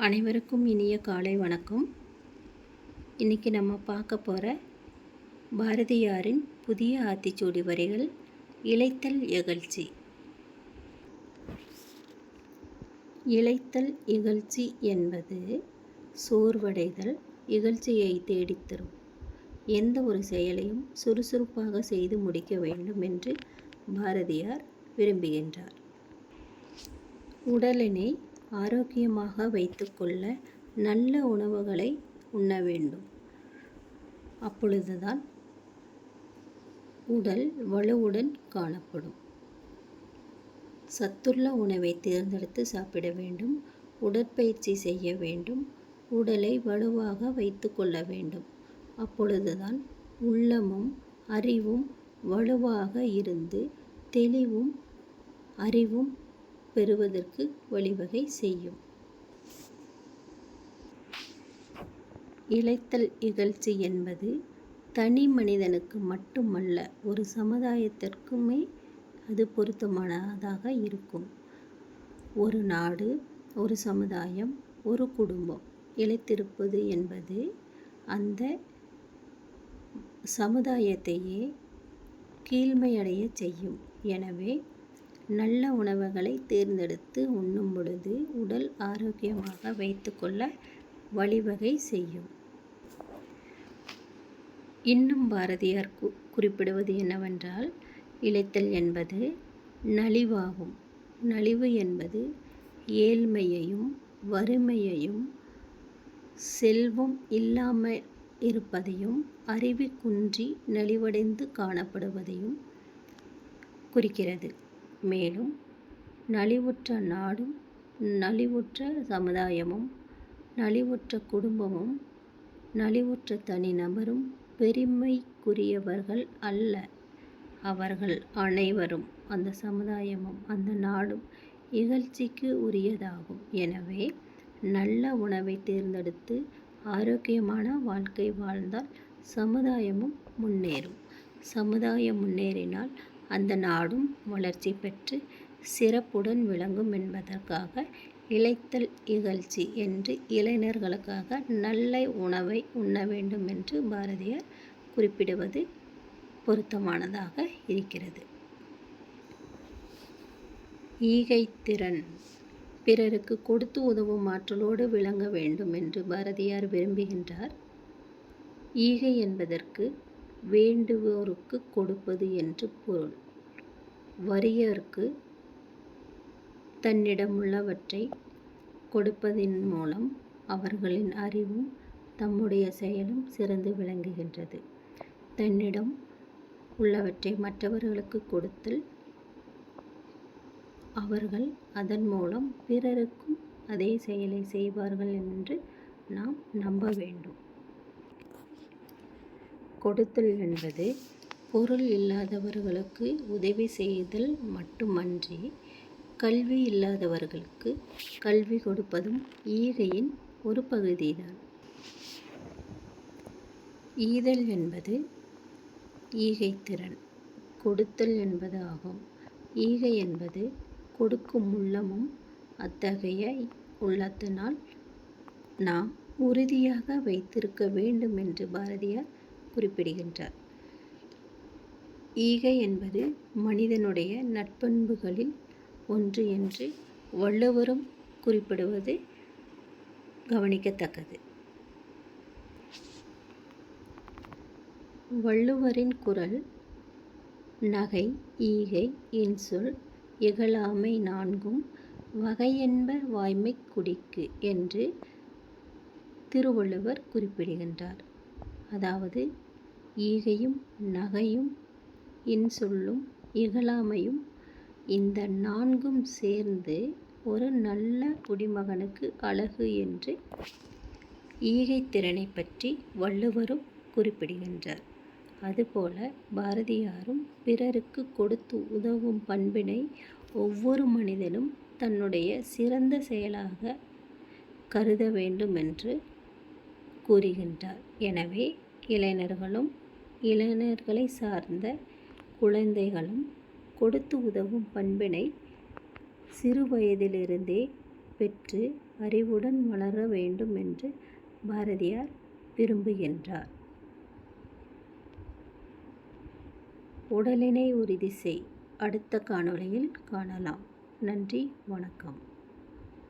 அனைவருக்கும் இனிய காலை வணக்கம். இன்றைக்கி நம்ம பார்க்க போகிற பாரதியாரின் புதிய ஆத்திச்சூடி வரிகள் இளைத்தல் இகழ்ச்சி. இளைத்தல் இகழ்ச்சி என்பது சோர்வடைதல், இகழ்ச்சியை தேடித்தரும். எந்த ஒரு செயலையும் சுறுசுறுப்பாக செய்து முடிக்க வேண்டும் என்று பாரதியார் விரும்புகின்றார். உடலினை ஆரோக்கியமாக வைத்துக்கொள்ள நல்ல உணவுகளை உண்ண வேண்டும். அப்பொழுதுதான் உடல் வலுவுடன் காணப்படும். சத்துள்ள உணவை தேர்ந்தெடுத்து சாப்பிட வேண்டும். உடற்பயிற்சி செய்ய வேண்டும். உடலை வலுவாக வைத்து கொள்ள வேண்டும். அப்பொழுதுதான் உள்ளமும் அறிவும் வலுவாக இருந்து தெளிவும் அறிவும் பெறுவதற்கு வழிவகை செய்யும். இளைத்தல் இகழ்ச்சி என்பது தனி மனிதனுக்கு மட்டுமல்ல, ஒரு சமுதாயத்திற்குமே அது பொருத்தமானதாக இருக்கும். ஒரு நாடு, ஒரு சமுதாயம், ஒரு குடும்பம் இளைத்திருப்பது என்பது அந்த சமுதாயத்தையே கீழ்மையடைய செய்யும். எனவே நல்ல உணவுகளை தேர்ந்தெடுத்து உண்ணும் பொழுது உடல் ஆரோக்கியமாக வைத்துக்கொள்ள வழிவகை செய்யும். இன்னும் பாரதியார் குறிப்பிடுவது என்னவென்றால், இளைத்தல் என்பது நலிவாகும். நலிவு என்பது ஏழ்மையையும் வறுமையையும் செல்வம் இல்லாமல் இருப்பதையும் அறிவு குன்றி நலிவடைந்து காணப்படுவதையும் குறிக்கிறது. மேலும் நலிவுற்ற நாடும் நலிவுற்ற சமுதாயமும் நலிவுற்ற குடும்பமும் நலிவுற்ற தனிநபரும் பெருமைக்குரியவர்கள் அல்ல. அவர்கள் அனைவரும், அந்த சமுதாயமும் அந்த நாடும் இகழ்ச்சிக்கு உரியதாகும். எனவே நல்ல உணவை தேர்ந்தெடுத்து ஆரோக்கியமான வாழ்க்கை வாழ்ந்தால் சமுதாயமும் முன்னேறும். சமுதாயம் முன்னேறினால் அந்த நாடும் வளர்ச்சி பெற்று சிறப்புடன் விளங்கும் என்பதற்காக இளைத்தல் இகழ்ச்சி என்று இளைஞர்களுக்காக நல்ல உணவை உண்ண வேண்டும் என்று பாரதியார் குறிப்பிடுவது பொருத்தமானதாக இருக்கிறது. ஈகைத்திறன் பிறருக்கு கொடுத்து உதவும் ஆற்றலோடு விளங்க வேண்டும் என்று பாரதியார் விரும்புகின்றார். ஈகை என்பதற்கு வேண்டுவோருக்கு கொடுப்பது என்று பொருள். வறியோருக்கு தன்னிடமுள்ளவற்றை கொடுப்பதின் மூலம் அவர்களின் அறிவும் தம்முடைய செயலும் சிறந்து விளங்குகின்றது. தன்னிடம் உள்ளவற்றை மற்றவர்களுக்கு கொடுத்தல், அவர்கள் அதன் மூலம் பிறருக்கும் அதே செயலை செய்வார்கள் என்று நாம் நம்ப வேண்டும். கொடுத்தல் என்பது பொருள் இல்லாதவர்களுக்கு உதவி செய்தல் மட்டுமன்றி, கல்வி இல்லாதவர்களுக்கு கல்வி கொடுப்பதும் ஈகையின் ஒரு பகுதிதான். ஈதல் என்பது ஈகைத்திறன், கொடுத்தல் என்பது ஆகும். ஈகை என்பது கொடுக்கும் உள்ளமும் அத்தகைய உள்ளத்தினால் நாம் உறுதியாக வைத்திருக்க வேண்டும் என்று பாரதியார் குறிப்பிடுகின்றார். ஈகை என்பது மனிதனுடைய நற்பண்புகளில் ஒன்று என்று வள்ளுவரும் குறிப்பிடுவது கவனிக்கத்தக்கது. வள்ளுவரின் குறள் நகை, ஈகை, இன்சொல், இகழாமை நான்கும் வகையென்ப வாய்மைக் குடிக்கு என்று திருவள்ளுவர் குறிப்பிடுகின்றார். அதாவது ஈகையும் நகையும் இன்சொல்லும் இகழாமையும் இந்த நான்கும் சேர்ந்து ஒரு நல்ல குடிமகனுக்கு அழகு என்று ஈகைத்திறனை பற்றி வள்ளுவரும் குறிப்பிடுகின்றார். அதுபோல பாரதியாரும் பிறருக்கு கொடுத்து உதவும் பண்பினை ஒவ்வொரு மனிதனும் தன்னுடைய சிறந்த செயலாக கருத வேண்டும் என்று கூறுகின்றார். எனவே இளைஞர்களும் இளைஞர்களை சார்ந்த குழந்தைகளும் கொடுத்து உதவும் பண்பினை சிறு வயதிலிருந்தே பெற்று அறிவுடன் வளர வேண்டும் என்று பாரதியார் விரும்புகின்றார். உடலினை உறுதி செய். அடுத்த காணொளியில் காணலாம். நன்றி, வணக்கம்.